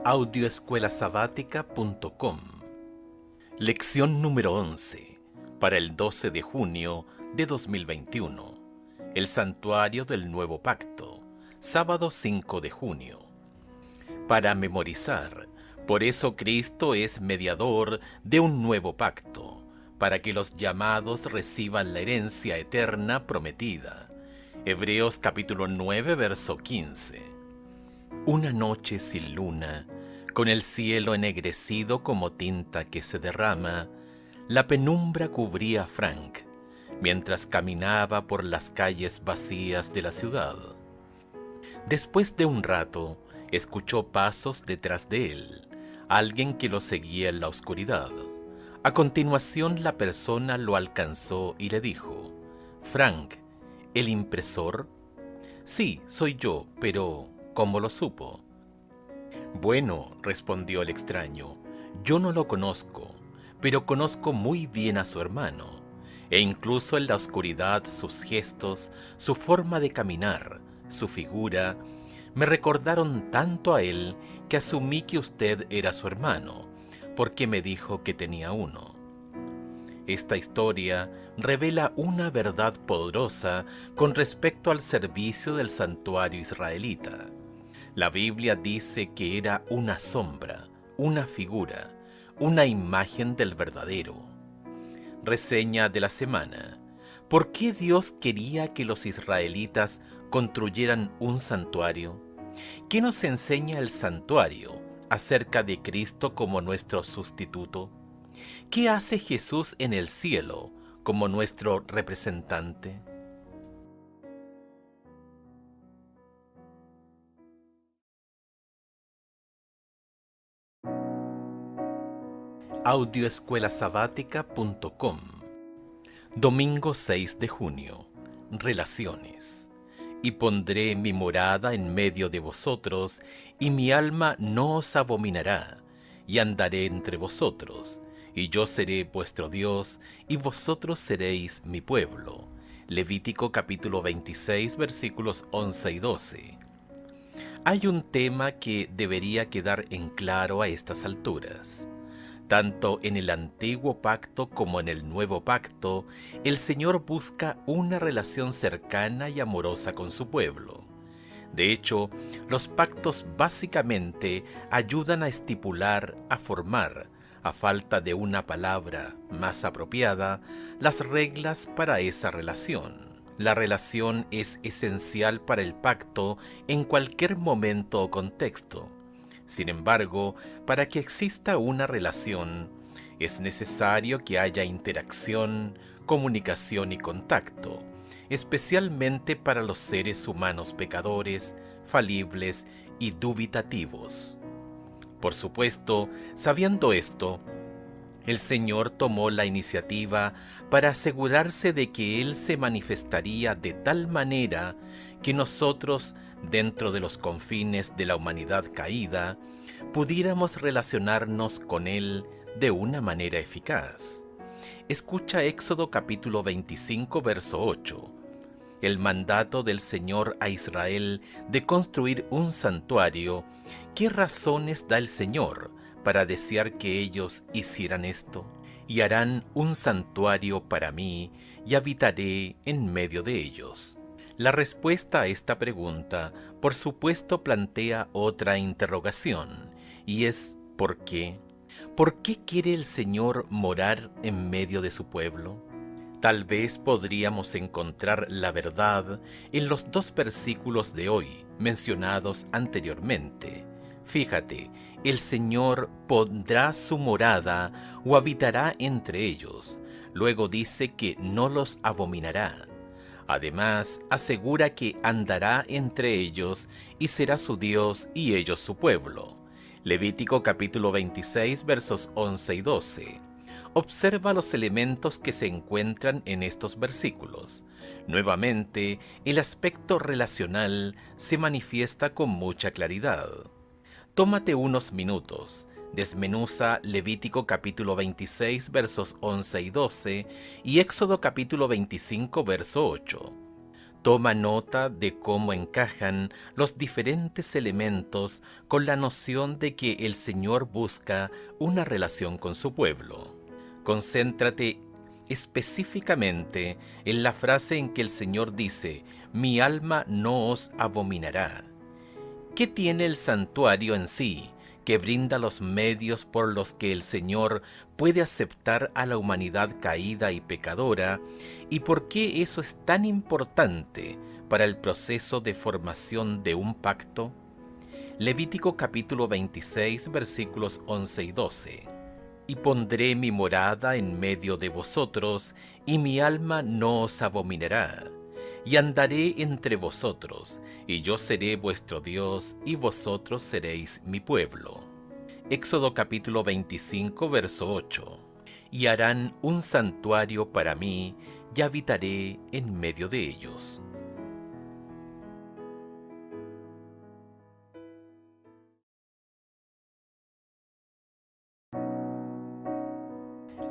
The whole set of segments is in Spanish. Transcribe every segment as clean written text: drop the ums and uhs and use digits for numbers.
Audioescuelasabática.com. Lección número 11, para el 12 de junio de 2021. El Santuario del Nuevo Pacto, sábado 5 de junio. Para memorizar, por eso Cristo es mediador de un nuevo pacto, para que los llamados reciban la herencia eterna prometida. Hebreos capítulo 9, verso 15. Una noche sin luna, con el cielo ennegrecido como tinta que se derrama, la penumbra cubría a Frank, mientras caminaba por las calles vacías de la ciudad. Después de un rato, escuchó pasos detrás de él, alguien que lo seguía en la oscuridad. A continuación, la persona lo alcanzó y le dijo: «Frank, ¿el impresor?» «Sí, soy yo, pero ¿cómo lo supo?» «Bueno», respondió el extraño, «yo no lo conozco, pero conozco muy bien a su hermano, e incluso en la oscuridad sus gestos, su forma de caminar, su figura, me recordaron tanto a él que asumí que usted era su hermano, porque me dijo que tenía uno». Esta historia revela una verdad poderosa con respecto al servicio del santuario israelita. La Biblia dice que era una sombra, una figura, una imagen del verdadero. Reseña de la semana. ¿Por qué Dios quería que los israelitas construyeran un santuario? ¿Qué nos enseña el santuario acerca de Cristo como nuestro sustituto? ¿Qué hace Jesús en el cielo como nuestro representante? Audioescuelasabática.com. Domingo 6 de junio. Relaciones. Y pondré mi morada en medio de vosotros, y mi alma no os abominará, y andaré entre vosotros, y yo seré vuestro Dios, y vosotros seréis mi pueblo. Levítico capítulo 26, versículos 11 y 12. Hay un tema que debería quedar en claro a estas alturas. Tanto en el antiguo pacto como en el nuevo pacto, el Señor busca una relación cercana y amorosa con su pueblo. De hecho, los pactos básicamente ayudan a estipular, a formar, a falta de una palabra más apropiada, las reglas para esa relación. La relación es esencial para el pacto en cualquier momento o contexto. Sin embargo, para que exista una relación, es necesario que haya interacción, comunicación y contacto, especialmente para los seres humanos pecadores, falibles y dubitativos. Por supuesto, sabiendo esto, el Señor tomó la iniciativa para asegurarse de que Él se manifestaría de tal manera que nosotros, dentro de los confines de la humanidad caída, pudiéramos relacionarnos con Él de una manera eficaz. Escucha Éxodo capítulo 25, verso 8. El mandato del Señor a Israel de construir un santuario. ¿Qué razones da el Señor para desear que ellos hicieran esto? Y harán un santuario para mí, y habitaré en medio de ellos. La respuesta a esta pregunta, por supuesto, plantea otra interrogación, y es ¿por qué? ¿Por qué quiere el Señor morar en medio de su pueblo? Tal vez podríamos encontrar la verdad en los dos versículos de hoy mencionados anteriormente. Fíjate, el Señor pondrá su morada o habitará entre ellos. Luego dice que no los abominará. Además, asegura que andará entre ellos y será su Dios y ellos su pueblo. Levítico capítulo 26, versos 11 y 12. Observa los elementos que se encuentran en estos versículos. Nuevamente, el aspecto relacional se manifiesta con mucha claridad. Tómate unos minutos, desmenuza Levítico capítulo 26 versos 11 y 12 y Éxodo capítulo 25 verso 8. Toma nota de cómo encajan los diferentes elementos con la noción de que el Señor busca una relación con su pueblo. Concéntrate específicamente en la frase en que el Señor dice: mi alma no os abominará. ¿Qué tiene el santuario en sí que brinda los medios por los que el Señor puede aceptar a la humanidad caída y pecadora? ¿Y por qué eso es tan importante para el proceso de formación de un pacto? Levítico capítulo 26 versículos 11 y 12. Y pondré mi morada en medio de vosotros, y mi alma no os abominará. Y andaré entre vosotros, y yo seré vuestro Dios, y vosotros seréis mi pueblo. Éxodo capítulo 25, verso 8. Y harán un santuario para mí, y habitaré en medio de ellos.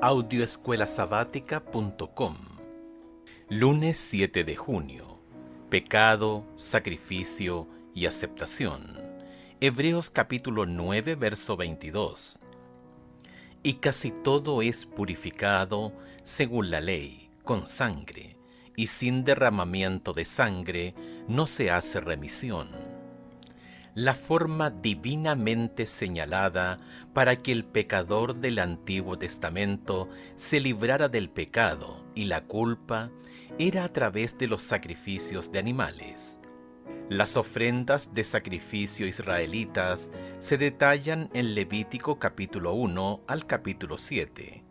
Audioescuelasabática.com. Lunes 7 de junio. Pecado, sacrificio y aceptación. Hebreos capítulo 9, verso 22. Y casi todo es purificado según la ley, con sangre, y sin derramamiento de sangre no se hace remisión. La forma divinamente señalada para que el pecador del Antiguo Testamento se librara del pecado y la culpa era a través de los sacrificios de animales. Las ofrendas de sacrificio israelitas se detallan en Levítico capítulo 1 al capítulo 7.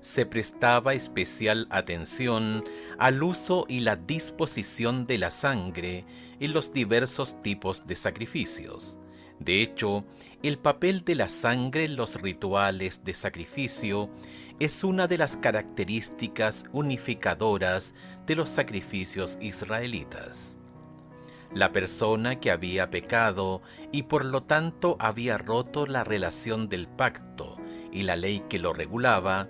Se prestaba especial atención al uso y la disposición de la sangre en los diversos tipos de sacrificios. De hecho, el papel de la sangre en los rituales de sacrificio es una de las características unificadoras de los sacrificios israelitas. La persona que había pecado y por lo tanto había roto la relación del pacto y la ley que lo regulaba,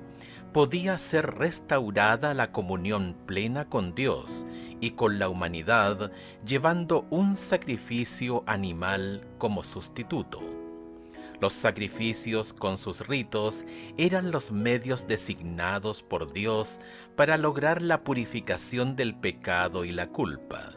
podía ser restaurada la comunión plena con Dios y con la humanidad, llevando un sacrificio animal como sustituto. Los sacrificios con sus ritos eran los medios designados por Dios para lograr la purificación del pecado y la culpa.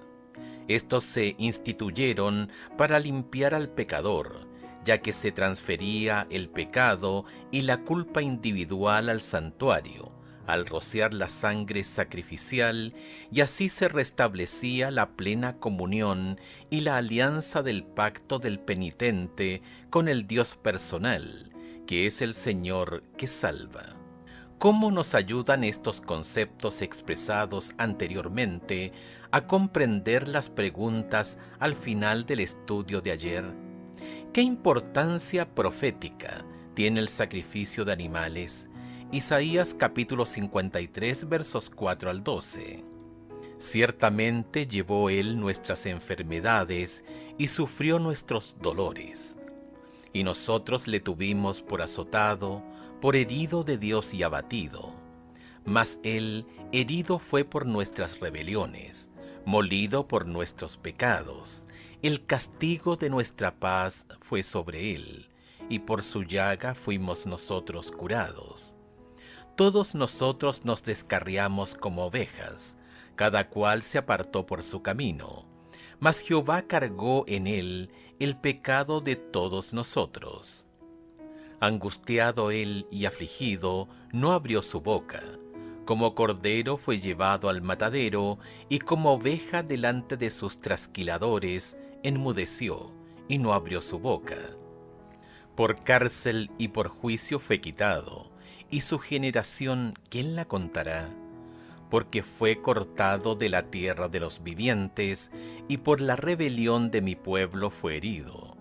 Estos se instituyeron para limpiar al pecador, ya que se transfería el pecado y la culpa individual al santuario, al rociar la sangre sacrificial, y así se restablecía la plena comunión y la alianza del pacto del penitente con el Dios personal, que es el Señor que salva. ¿Cómo nos ayudan estos conceptos expresados anteriormente a comprender las preguntas al final del estudio de ayer? ¿Qué importancia profética tiene el sacrificio de animales? Isaías capítulo 53 versos 4 al 12. Ciertamente llevó él nuestras enfermedades y sufrió nuestros dolores. Y nosotros le tuvimos por azotado, por herido de Dios y abatido. Mas él herido fue por nuestras rebeliones, molido por nuestros pecados. El castigo de nuestra paz fue sobre él, y por su llaga fuimos nosotros curados. Todos nosotros nos descarriamos como ovejas, cada cual se apartó por su camino. Mas Jehová cargó en él el pecado de todos nosotros. Angustiado él y afligido, no abrió su boca. Como cordero fue llevado al matadero, y como oveja delante de sus trasquiladores, enmudeció, y no abrió su boca. Por cárcel y por juicio fue quitado, y su generación, ¿quién la contará? Porque fue cortado de la tierra de los vivientes, y por la rebelión de mi pueblo fue herido.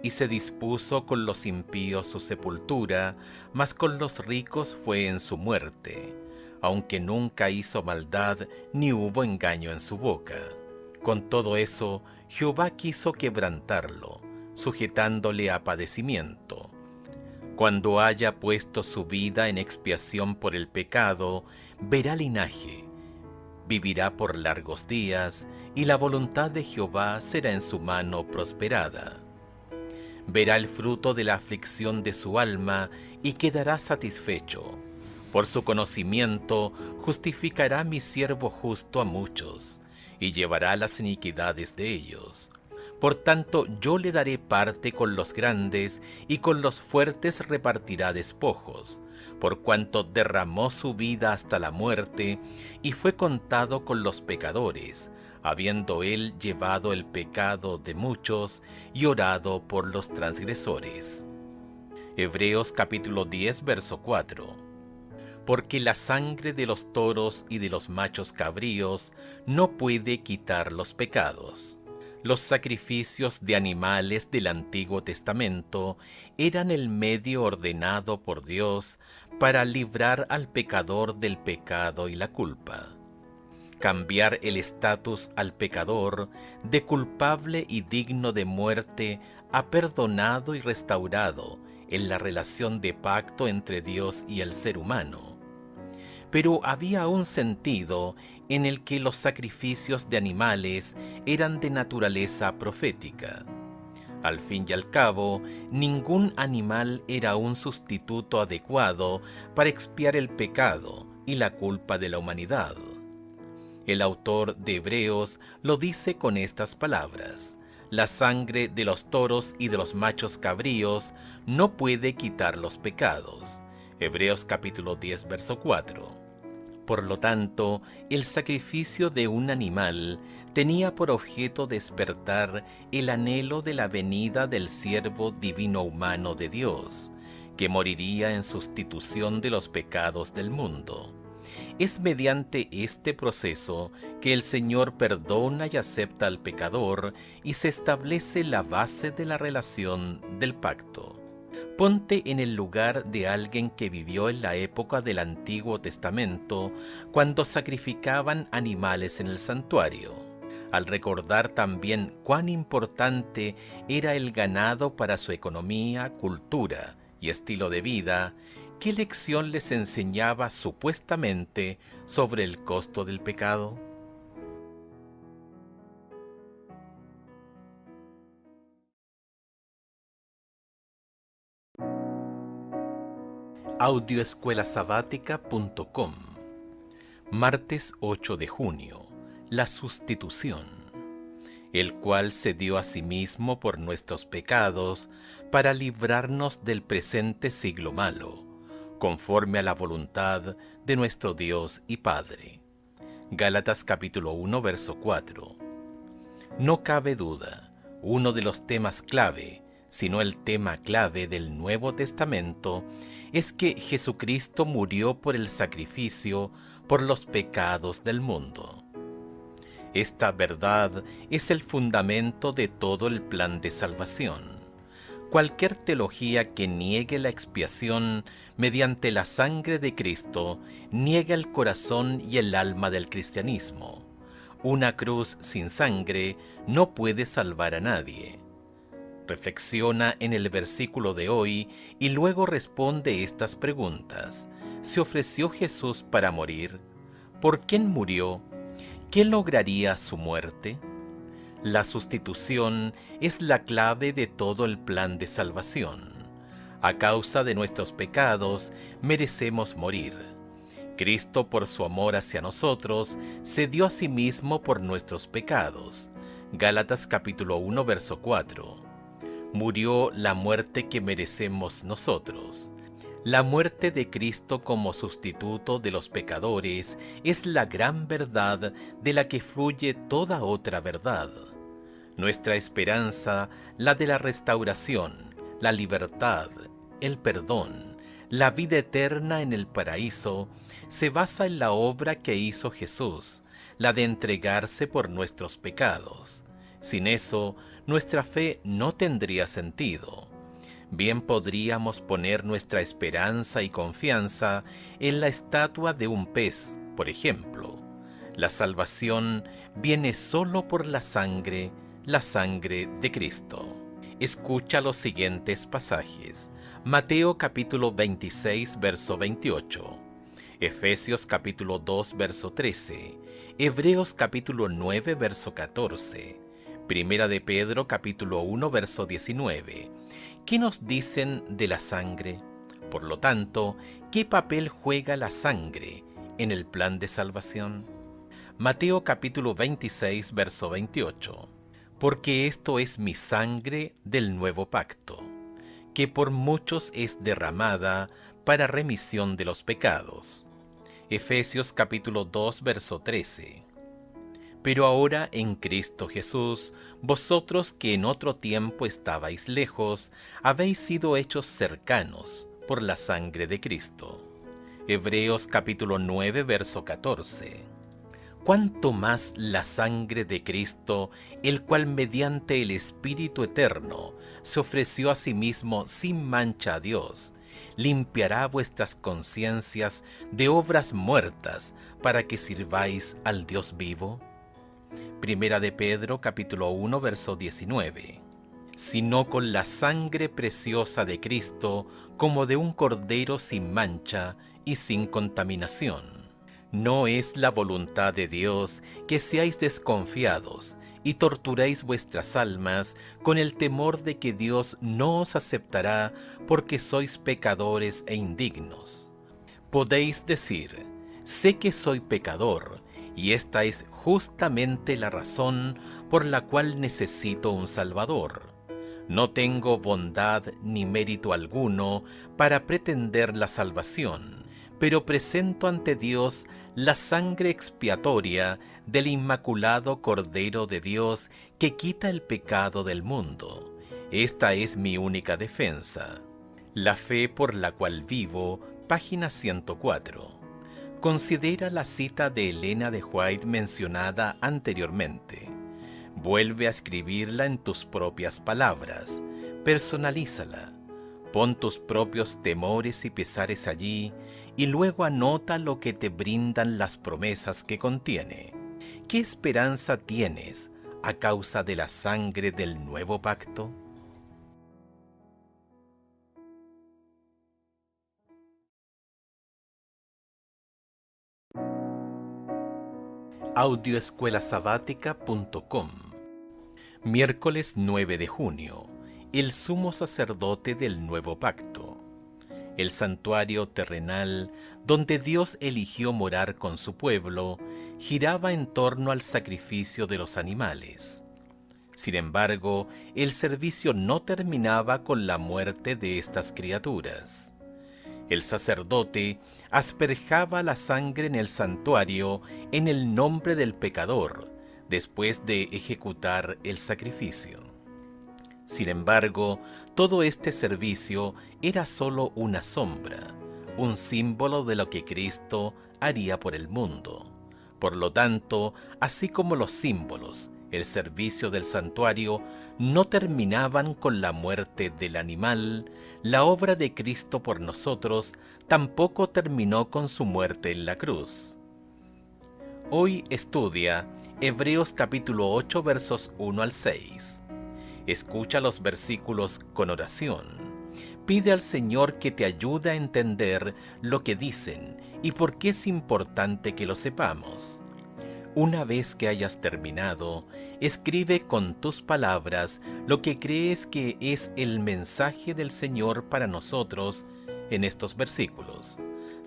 Y se dispuso con los impíos su sepultura, mas con los ricos fue en su muerte, aunque nunca hizo maldad, ni hubo engaño en su boca. Con todo eso, Jehová quiso quebrantarlo, sujetándole a padecimiento. Cuando haya puesto su vida en expiación por el pecado, verá linaje, vivirá por largos días, y la voluntad de Jehová será en su mano prosperada. Verá el fruto de la aflicción de su alma, y quedará satisfecho. Por su conocimiento justificará mi siervo justo a muchos, y llevará las iniquidades de ellos. Por tanto, yo le daré parte con los grandes, y con los fuertes repartirá despojos, por cuanto derramó su vida hasta la muerte, y fue contado con los pecadores, habiendo él llevado el pecado de muchos, y orado por los transgresores. Hebreos capítulo 10, verso 4. Porque la sangre de los toros y de los machos cabríos no puede quitar los pecados. Los sacrificios de animales del Antiguo Testamento eran el medio ordenado por Dios para librar al pecador del pecado y la culpa. Cambiar el estatus al pecador de culpable y digno de muerte a perdonado y restaurado en la relación de pacto entre Dios y el ser humano. Pero había un sentido en el que los sacrificios de animales eran de naturaleza profética. Al fin y al cabo, ningún animal era un sustituto adecuado para expiar el pecado y la culpa de la humanidad. El autor de Hebreos lo dice con estas palabras: la sangre de los toros y de los machos cabríos no puede quitar los pecados. Hebreos capítulo 10, verso 4. Por lo tanto, el sacrificio de un animal tenía por objeto despertar el anhelo de la venida del siervo divino humano de Dios, que moriría en sustitución de los pecados del mundo. Es mediante este proceso que el Señor perdona y acepta al pecador y se establece la base de la relación del pacto. Ponte en el lugar de alguien que vivió en la época del Antiguo Testamento, cuando sacrificaban animales en el santuario. Al recordar también cuán importante era el ganado para su economía, cultura y estilo de vida, ¿qué lección les enseñaba supuestamente sobre el costo del pecado? Audioescuelasabática.com. Martes 8 de junio. La sustitución, el cual se dio a sí mismo por nuestros pecados para librarnos del presente siglo malo, conforme a la voluntad de nuestro Dios y Padre. Gálatas capítulo 1, verso 4. No cabe duda, uno de los temas clave, sino el tema clave del Nuevo Testamento, es que Jesucristo murió por el sacrificio por los pecados del mundo. Esta verdad es el fundamento de todo el plan de salvación. Cualquier teología que niegue la expiación mediante la sangre de Cristo niega el corazón y el alma del cristianismo. Una cruz sin sangre no puede salvar a nadie. Reflexiona en el versículo de hoy y luego responde estas preguntas. ¿Se ofreció Jesús para morir? ¿Por quién murió? ¿Qué lograría su muerte? La sustitución es la clave de todo el plan de salvación. A causa de nuestros pecados merecemos morir. Cristo, por su amor hacia nosotros, se dio a sí mismo por nuestros pecados. Gálatas capítulo 1, verso 4. Murió la muerte que merecemos nosotros. La muerte de Cristo como sustituto de los pecadores es la gran verdad de la que fluye toda otra verdad. Nuestra esperanza, la de la restauración, la libertad, el perdón, la vida eterna en el paraíso, se basa en la obra que hizo Jesús, la de entregarse por nuestros pecados. Sin eso, nuestra fe no tendría sentido. Bien podríamos poner nuestra esperanza y confianza en la estatua de un pez, por ejemplo. La salvación viene solo por la sangre de Cristo. Escucha los siguientes pasajes. Mateo capítulo 26, verso 28. Efesios capítulo 2, verso 13, Hebreos capítulo 9, verso 14, Primera de Pedro capítulo 1, verso 19. ¿Qué nos dicen de la sangre? Por lo tanto, ¿qué papel juega la sangre en el plan de salvación? Mateo capítulo 26, verso 28. Porque esto es mi sangre del nuevo pacto, que por muchos es derramada para remisión de los pecados. Efesios capítulo 2, verso 13. Pero ahora en Cristo Jesús, vosotros que en otro tiempo estabais lejos, habéis sido hechos cercanos por la sangre de Cristo. Hebreos capítulo 9, verso 14. Cuánto más la sangre de Cristo, el cual mediante el Espíritu Eterno se ofreció a sí mismo sin mancha a Dios, limpiará vuestras conciencias de obras muertas para que sirváis al Dios vivo. Primera de Pedro capítulo 1 verso 19. Sino con la sangre preciosa de Cristo, como de un cordero sin mancha y sin contaminación. No es la voluntad de Dios que seáis desconfiados y torturéis vuestras almas con el temor de que Dios no os aceptará porque sois pecadores e indignos. Podéis decir, sé que soy pecador, y esta es justamente la razón por la cual necesito un Salvador. No tengo bondad ni mérito alguno para pretender la salvación, pero presento ante Dios la sangre expiatoria del inmaculado Cordero de Dios que quita el pecado del mundo. Esta es mi única defensa. La fe por la cual vivo, página 104. Considera la cita de Elena de White mencionada anteriormente. Vuelve a escribirla en tus propias palabras, personalízala, pon tus propios temores y pesares allí y luego anota lo que te brindan las promesas que contiene. ¿Qué esperanza tienes a causa de la sangre del nuevo pacto? Audioescuelasabática.com. Miércoles 9 de junio. El sumo sacerdote del nuevo pacto. El santuario terrenal, donde Dios eligió morar con su pueblo, giraba en torno al sacrificio de los animales. Sin embargo, el servicio no terminaba con la muerte de estas criaturas. El sacerdote asperjaba la sangre en el santuario en el nombre del pecador, después de ejecutar el sacrificio. Sin embargo, todo este servicio era solo una sombra, un símbolo de lo que Cristo haría por el mundo. Por lo tanto, así como los símbolos, el servicio del santuario no terminaban con la muerte del animal, la obra de Cristo por nosotros tampoco terminó con su muerte en la cruz. Hoy estudia Hebreos capítulo 8 versos 1 al 6. Escucha los versículos con oración. Pide al Señor que te ayude a entender lo que dicen y por qué es importante que lo sepamos. Una vez que hayas terminado, escribe con tus palabras lo que crees que es el mensaje del Señor para nosotros en estos versículos.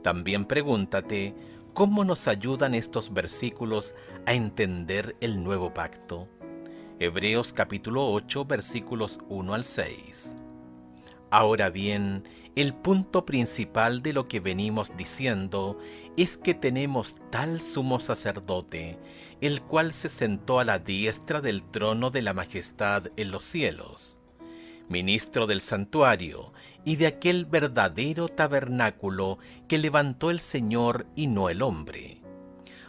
También pregúntate, ¿cómo nos ayudan estos versículos a entender el nuevo pacto? Hebreos capítulo 8 versículos 1 al 6. Ahora bien, el punto principal de lo que venimos diciendo es que tenemos tal sumo sacerdote, el cual se sentó a la diestra del trono de la majestad en los cielos, ministro del santuario y de aquel verdadero tabernáculo que levantó el Señor y no el hombre.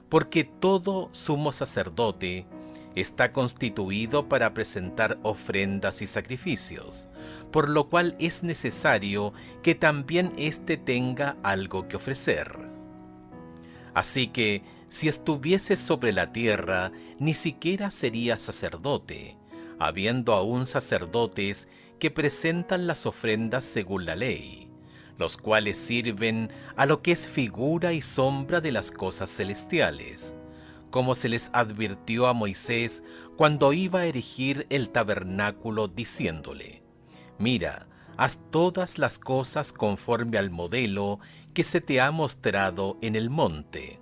Porque todo sumo sacerdote está constituido para presentar ofrendas y sacrificios, por lo cual es necesario que también éste tenga algo que ofrecer. Así que, si estuviese sobre la tierra, ni siquiera sería sacerdote, habiendo aún sacerdotes que presentan las ofrendas según la ley, los cuales sirven a lo que es figura y sombra de las cosas celestiales, como se les advirtió a Moisés cuando iba a erigir el tabernáculo, diciéndole: Mira, haz todas las cosas conforme al modelo que se te ha mostrado en el monte.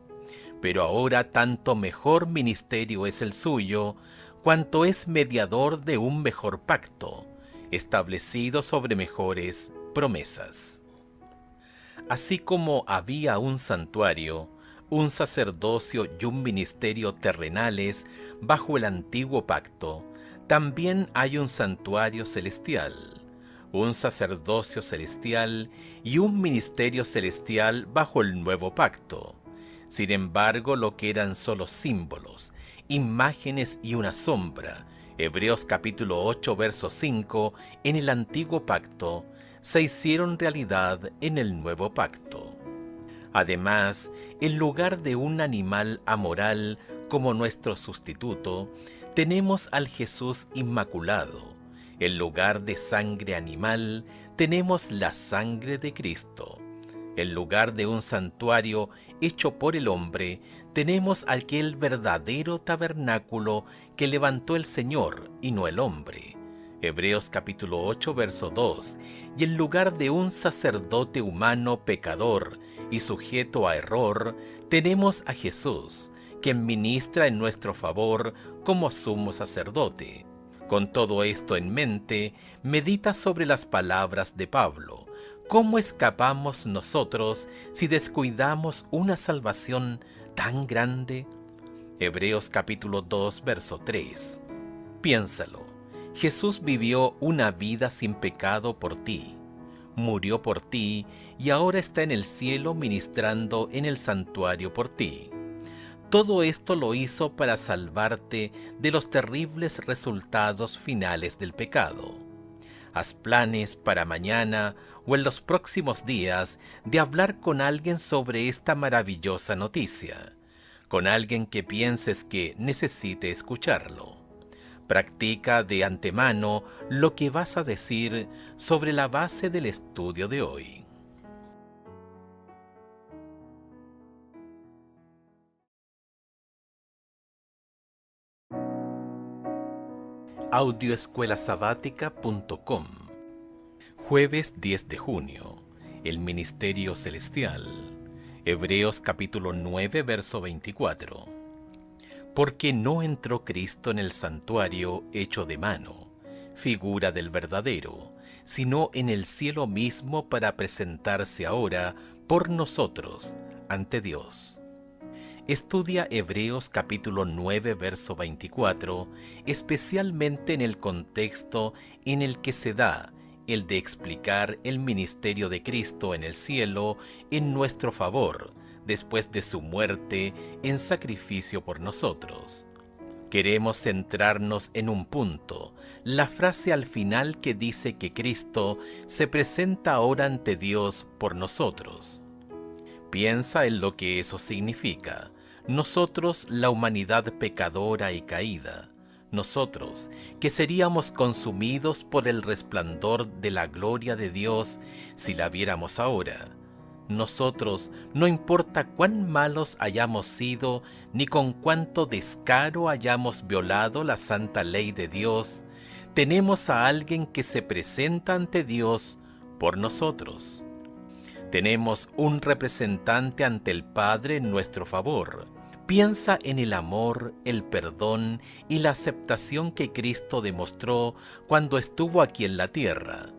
Pero ahora tanto mejor ministerio es el suyo, cuanto es mediador de un mejor pacto, establecido sobre mejores promesas. Así como había un santuario, un sacerdocio y un ministerio terrenales bajo el antiguo pacto, también hay un santuario celestial, un sacerdocio celestial y un ministerio celestial bajo el nuevo pacto. Sin embargo, lo que eran solo símbolos, imágenes y una sombra, Hebreos capítulo 8, verso 5, en el antiguo pacto, se hicieron realidad en el nuevo pacto. Además, en lugar de un animal amoral como nuestro sustituto, tenemos al Jesús inmaculado. En lugar de sangre animal, tenemos la sangre de Cristo. En lugar de un santuario hecho por el hombre, tenemos aquel verdadero tabernáculo que levantó el Señor y no el hombre. Hebreos capítulo 8, verso 2. Y en lugar de un sacerdote humano pecador y sujeto a error, tenemos a Jesús, quien ministra en nuestro favor como sumo sacerdote. Con todo esto en mente, medita sobre las palabras de Pablo. ¿Cómo escapamos nosotros si descuidamos una salvación tan grande? Hebreos capítulo 2, verso 3. Piénsalo. Jesús vivió una vida sin pecado por ti, murió por ti y ahora está en el cielo ministrando en el santuario por ti. Todo esto lo hizo para salvarte de los terribles resultados finales del pecado. Haz planes para mañana o en los próximos días de hablar con alguien sobre esta maravillosa noticia, con alguien que pienses que necesite escucharlo. Practica de antemano lo que vas a decir sobre la base del estudio de hoy. Audioescuelasabática.com. Jueves 10 de junio. El Ministerio Celestial. Hebreos capítulo 9, verso 24. Porque no entró Cristo en el santuario hecho de mano, figura del verdadero, sino en el cielo mismo para presentarse ahora por nosotros ante Dios. Estudia Hebreos capítulo 9, verso 24, especialmente en el contexto en el que se da el de explicar el ministerio de Cristo en el cielo en nuestro favor, después de su muerte en sacrificio por nosotros. Queremos centrarnos en un punto, la frase al final que dice que Cristo se presenta ahora ante Dios por nosotros. Piensa en lo que eso significa. Nosotros, la humanidad pecadora y caída, nosotros, que seríamos consumidos por el resplandor de la gloria de Dios si la viéramos ahora. Nosotros, no importa cuán malos hayamos sido, ni con cuánto descaro hayamos violado la santa ley de Dios, tenemos a alguien que se presenta ante Dios por nosotros. Tenemos un representante ante el Padre en nuestro favor. Piensa en el amor, el perdón y la aceptación que Cristo demostró cuando estuvo aquí en la tierra.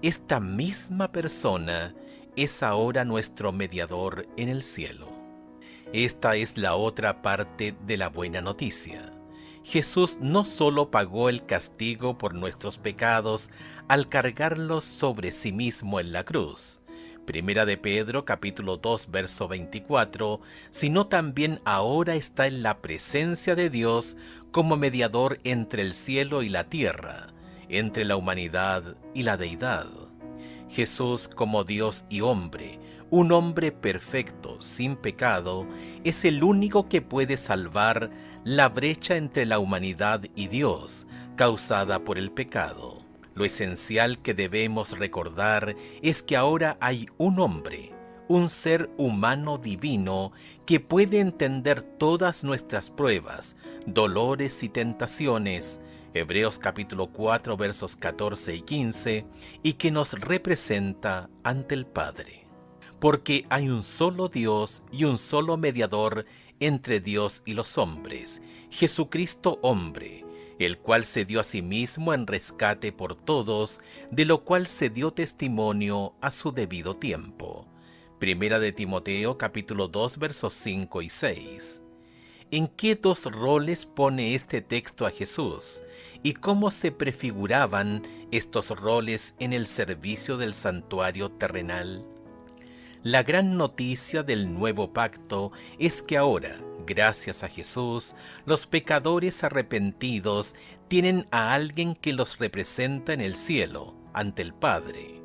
Esta misma persona es ahora nuestro mediador en el cielo. Esta es la otra parte de la buena noticia. Jesús no solo pagó el castigo por nuestros pecados al cargarlos sobre sí mismo en la cruz, Primera de Pedro capítulo 2 verso 24, sino también ahora está en la presencia de Dios como mediador entre el cielo y la tierra, entre la humanidad y la deidad. Jesús como Dios y hombre, un hombre perfecto, sin pecado, es el único que puede salvar la brecha entre la humanidad y Dios, causada por el pecado. Lo esencial que debemos recordar es que ahora hay un hombre, un ser humano divino que puede entender todas nuestras pruebas, dolores y tentaciones, Hebreos capítulo 4 versos 14 y 15, y que nos representa ante el Padre. Porque hay un solo Dios y un solo mediador entre Dios y los hombres, Jesucristo hombre, el cual se dio a sí mismo en rescate por todos, de lo cual se dio testimonio a su debido tiempo. Primera de Timoteo capítulo 2 versos 5 y 6. ¿En qué dos roles pone este texto a Jesús? ¿Y cómo se prefiguraban estos roles en el servicio del santuario terrenal? La gran noticia del nuevo pacto es que ahora, gracias a Jesús, los pecadores arrepentidos tienen a alguien que los representa en el cielo, ante el Padre.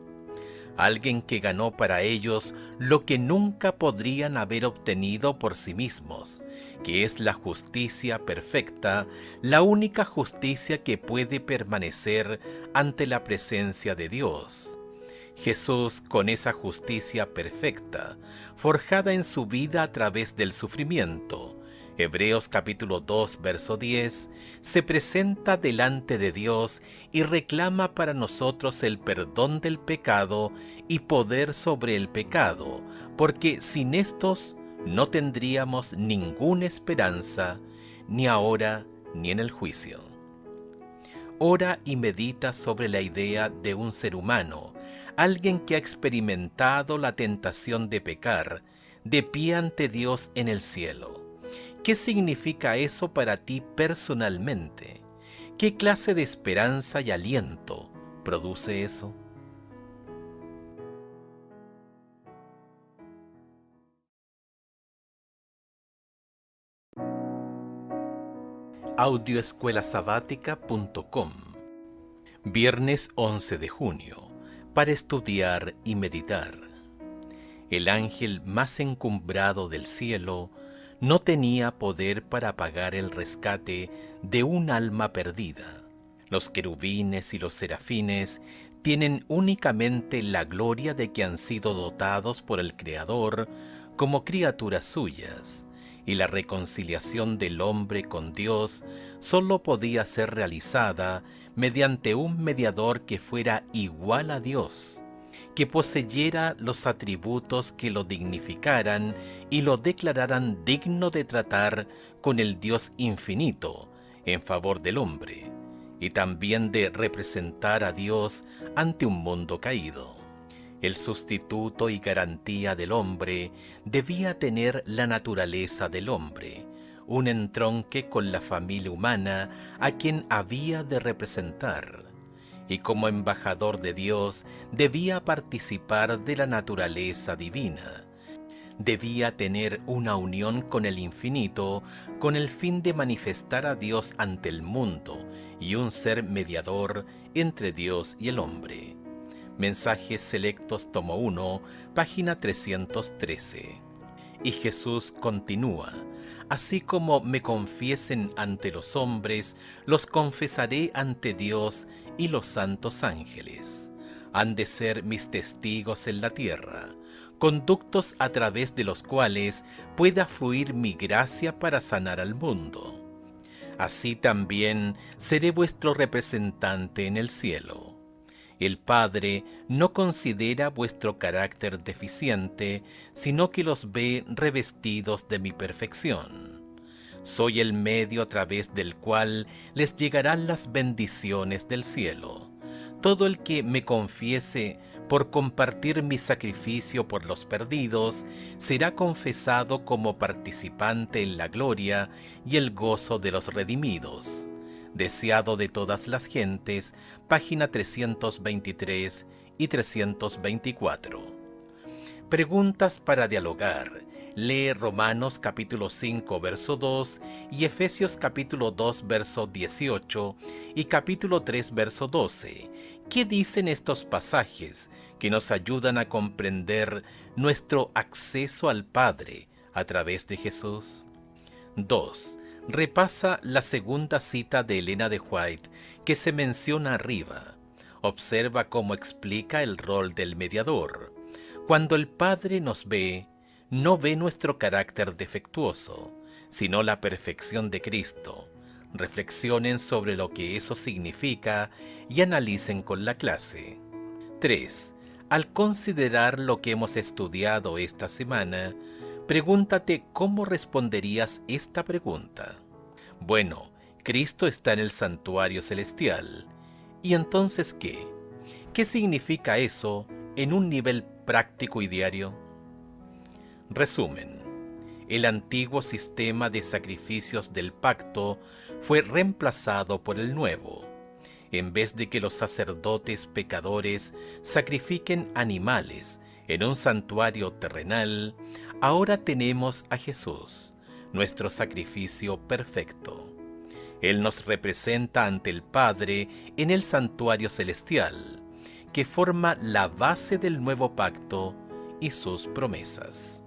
Alguien que ganó para ellos lo que nunca podrían haber obtenido por sí mismos, que es la justicia perfecta, la única justicia que puede permanecer ante la presencia de Dios. Jesús, con esa justicia perfecta, forjada en su vida a través del sufrimiento, Hebreos capítulo 2, verso 10, se presenta delante de Dios y reclama para nosotros el perdón del pecado y poder sobre el pecado, porque sin estos no tendríamos ninguna esperanza, ni ahora ni en el juicio. Ora y medita sobre la idea de un ser humano, alguien que ha experimentado la tentación de pecar, de pie ante Dios en el cielo. ¿Qué significa eso para ti personalmente? ¿Qué clase de esperanza y aliento produce eso? Audioescuelasabática.com. Viernes 11 de junio, para estudiar y meditar. El ángel más encumbrado del cielo no tenía poder para pagar el rescate de un alma perdida. Los querubines y los serafines tienen únicamente la gloria de que han sido dotados por el Creador como criaturas suyas, y la reconciliación del hombre con Dios sólo podía ser realizada mediante un mediador que fuera igual a Dios, que poseyera los atributos que lo dignificaran y lo declararan digno de tratar con el Dios infinito en favor del hombre, y también de representar a Dios ante un mundo caído. El sustituto y garantía del hombre debía tener la naturaleza del hombre, un entronque con la familia humana a quien había de representar, y como embajador de Dios debía participar de la naturaleza divina. Debía tener una unión con el infinito con el fin de manifestar a Dios ante el mundo y un ser mediador entre Dios y el hombre. Mensajes Selectos, tomo 1, página 313. Y Jesús continúa: así como me confiesen ante los hombres, los confesaré ante Dios y los santos ángeles. Han de ser mis testigos en la tierra, conductos a través de los cuales pueda fluir mi gracia para sanar al mundo. Así también seré vuestro representante en el cielo. El Padre no considera vuestro carácter deficiente, sino que los ve revestidos de mi perfección. Soy el medio a través del cual les llegarán las bendiciones del cielo. Todo el que me confiese por compartir mi sacrificio por los perdidos, será confesado como participante en la gloria y el gozo de los redimidos. Deseado de todas las gentes, página 323 y 324. Preguntas para dialogar. Lee Romanos capítulo 5 verso 2 y Efesios capítulo 2 verso 18 y capítulo 3 verso 12. ¿Qué dicen estos pasajes que nos ayudan a comprender nuestro acceso al Padre a través de Jesús? 2. Repasa la segunda cita de Elena de White que se menciona arriba. Observa cómo explica el rol del mediador. Cuando el Padre nos ve, no ve nuestro carácter defectuoso, sino la perfección de Cristo. Reflexionen sobre lo que eso significa y analicen con la clase. 3. Al considerar lo que hemos estudiado esta semana, pregúntate cómo responderías esta pregunta. Bueno, Cristo está en el santuario celestial. ¿Y entonces qué? ¿Qué significa eso en un nivel práctico y diario? Resumen. El antiguo sistema de sacrificios del pacto fue reemplazado por el nuevo. En vez de que los sacerdotes pecadores sacrifiquen animales en un santuario terrenal, ahora tenemos a Jesús, nuestro sacrificio perfecto. Él nos representa ante el Padre en el santuario celestial, que forma la base del nuevo pacto y sus promesas.